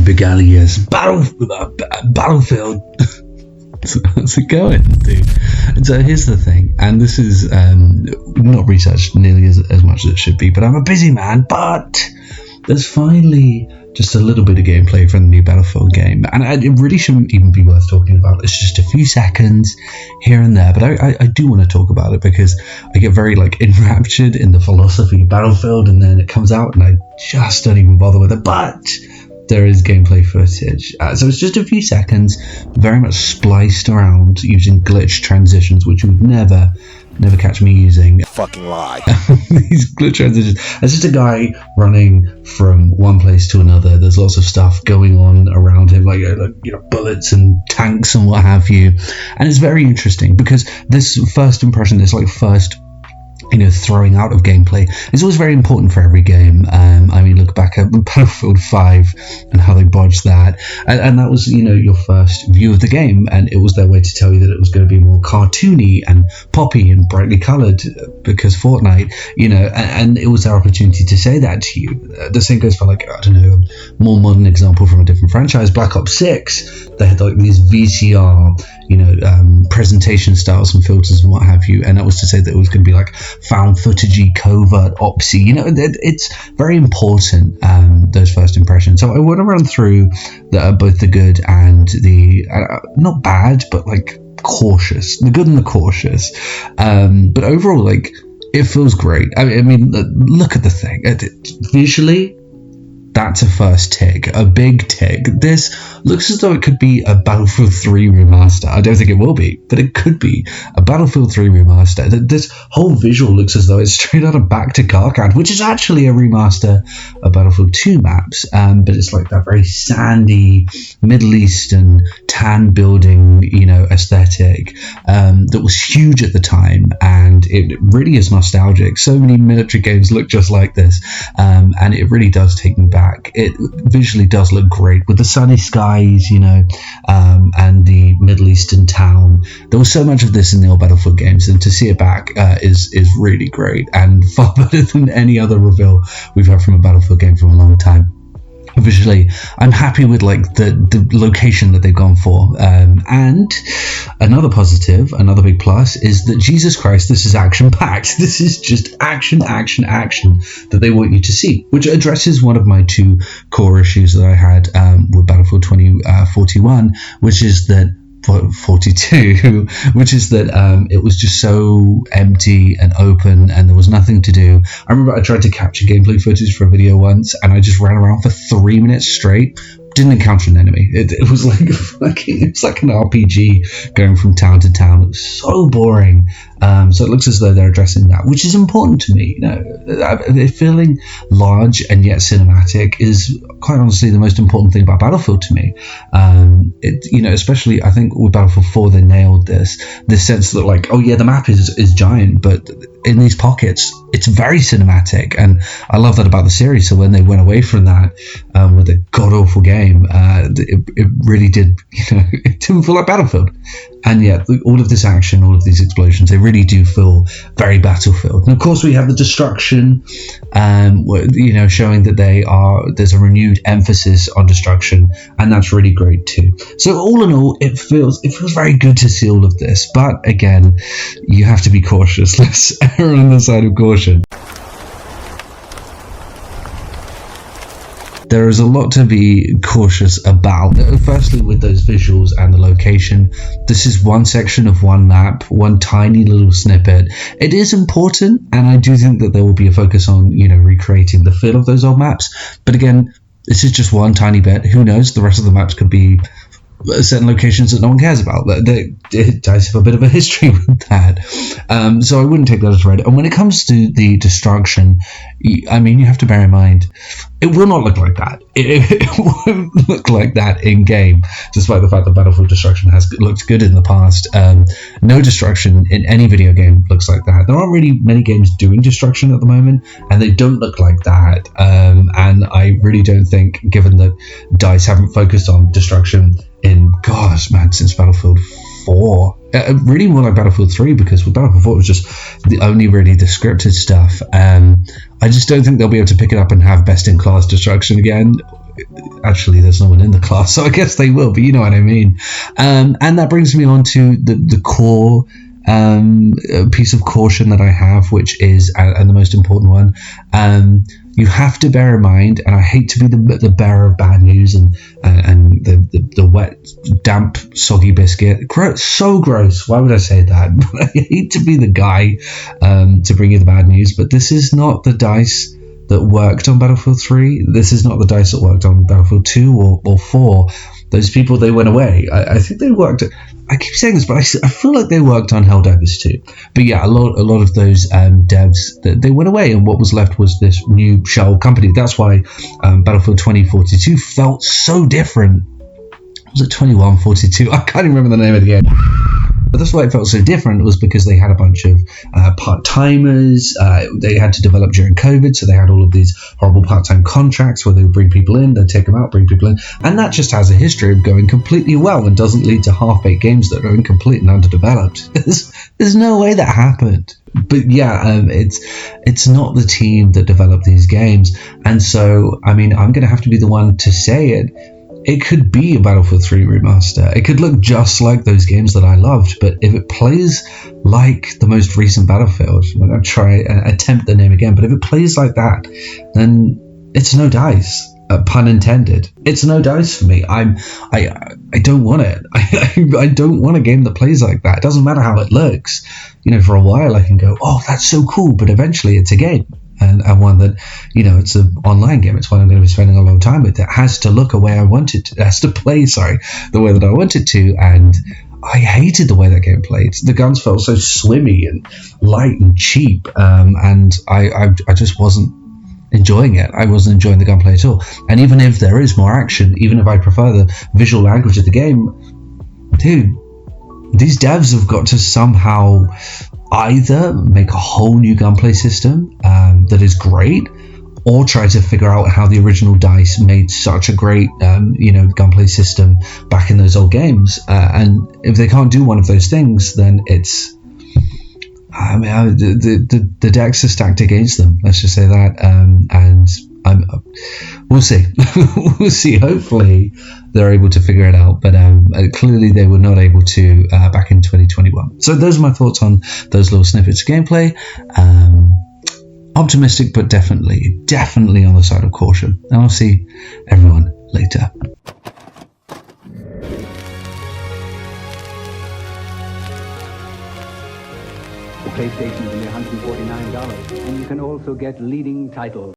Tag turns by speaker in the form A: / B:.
A: big alias, Battlefield. How's it going, dude? And so here's the thing, and this is not researched nearly as much as it should be, but I'm a busy man. But there's finally just a little bit of gameplay from the new Battlefield game, and it really shouldn't even be worth talking about. It's just a few seconds here and there, but I do want to talk about it because I get very enraptured in the philosophy of Battlefield, and then it comes out and I just don't even bother with it. But there is gameplay footage, so it's just a few seconds, very much spliced around using glitch transitions, which you would never catch me using.
B: Fucking lie.
A: These glitch transitions. It's just a guy running from one place to another. There's lots of stuff going on around him, bullets and tanks and what have you. And it's very interesting because this first impression, this first throwing out of gameplay is always very important for every game. Look back at Battlefield 5 and how they bodged that, and that was your first view of the game, and it was their way to tell you that it was going to be more cartoony and poppy and brightly coloured because Fortnite, and it was their opportunity to say that to you. The same goes for a more modern example from a different franchise, Black Ops 6. They had these VCR presentation styles and filters and what have you, and that was to say that it was going to be found footagey, covert, opsy. It's very important, those first impressions. So I want to run through both the good and the not bad, but cautious, the good and the cautious. But overall, it feels great. I mean, look at the thing. Visually, that's a first tick, a big tick. This looks as though it could be a Battlefield 3 remaster. I don't think it will be, but it could be a Battlefield 3 remaster. This whole visual looks as though it's straight out of Back to Karkand, which is actually a remaster of Battlefield 2 maps, but it's that very sandy, Middle Eastern, tan building, aesthetic that was huge at the time, and it really is nostalgic. So many military games look just like this, and it really does take me back. It visually does look great with the sunny skies, and the Middle Eastern town. There was so much of this in the old Battlefield games, and to see it back is really great and far better than any other reveal we've had from a Battlefield game for a long time. Visually, I'm happy with the location that they've gone for, and another positive, another big plus is that, Jesus Christ, this is action packed. This is just action that they want you to see, which addresses one of my two core issues that I had with Battlefield 2041, which is that 42, which is that it was just so empty and open and there was nothing to do. I remember I tried to capture gameplay footage for a video once and I just ran around for 3 minutes straight. Didn't encounter an enemy. It was like an RPG going from town to town. It was so boring. So it looks as though they're addressing that, which is important to me. Feeling large and yet cinematic is quite honestly the most important thing about Battlefield to me. Especially I think with Battlefield 4 they nailed this sense that the map is giant, but in these pockets it's very cinematic, and I love that about the series. So when they went away from that with a god awful game, it really did, it didn't feel like Battlefield. And yet all of this action, all of these explosions, they really do feel very Battlefield. And of course we have the destruction, showing that there's a renewed emphasis on destruction, and that's really great too. So all in all, it feels very good to see all of this. But again, you have to be cautious. Let's err on the side of caution. There is a lot to be cautious about. Firstly, with those visuals and the location. This is one section of one map, one tiny little snippet. It is important, and I do think that there will be a focus on, recreating the feel of those old maps. But again, this is just one tiny bit. Who knows? The rest of the maps could be certain locations that no one cares about. It does have a bit of a history with that. So I wouldn't take that as read. And when it comes to the destruction, you have to bear in mind, it will not look like that. It won't look like that in game, despite the fact that Battlefield destruction has looked good in the past. No destruction in any video game looks like that. There aren't really many games doing destruction at the moment, and they don't look like that. And I really don't think, given that DICE haven't focused on destruction since Battlefield 4, really more like Battlefield 3, because with Battlefield 4 it was just the only really the scripted stuff. I just don't think they'll be able to pick it up and have best in class destruction again. actually, there's no one in the class, so I guess they will, but you know what I mean. And that brings me on to the core piece of caution that I have, which is, and the most important one, you have to bear in mind, and I hate to be the bearer of bad news and the wet, damp, soggy biscuit. Gross, so gross. Why would I say that? I hate to be the guy to bring you the bad news, but this is not the dice that worked on Battlefield 3. This is not the dice that worked on Battlefield 2 or 4. Those people, they went away. I think they worked. I keep saying this, but I feel like they worked on Helldivers too. But yeah, a lot of those devs, they went away, and what was left was this new shell company. That's why Battlefield 2042 felt so different. Was it 2142? I can't even remember the name of the game. But that's why it felt so different, was because they had a bunch of part-timers. They had to develop during COVID, so they had all of these horrible part-time contracts where they would bring people in, they'd take them out, bring people in. And that just has a history of going completely well and doesn't lead to half-baked games that are incomplete and underdeveloped. There's no way that happened. But yeah, it's not the team that developed these games. And so, I mean, I'm going to have to be the one to say it. It could be a Battlefield 3 remaster. It could look just like those games that I loved, but if it plays like the most recent Battlefield, I'm going to try and attempt the name again, but if it plays like that, then it's no dice. Pun intended. It's no dice for me. I don't want it. I don't want a game that plays like that. It doesn't matter how it looks. You know, for a while I can go, oh, that's so cool, but eventually it's a game. And one that, you know, it's an online game. It's one I'm going to be spending a long time with. It has to look the way I want it to. It has to play, the way that I want it to. And I hated the way that game played. The guns felt so swimmy and light and cheap. And I just wasn't enjoying it. I wasn't enjoying the gunplay at all. And even if there is more action, even if I prefer the visual language of the game, dude, these devs have got to somehow either make a whole new gunplay system that is great, or try to figure out how the original DICE made such a great gunplay system back in those old games. And if they can't do one of those things, then it's the decks are stacked against them. Let's just say that. And we'll see. We'll see. Hopefully they're able to figure it out, but clearly they were not able to back in 2021. So those are my thoughts on those little snippets of gameplay. Optimistic, but definitely on the side of caution. And I'll see everyone later.
B: The PlayStation's only $149, and you can also get leading titles.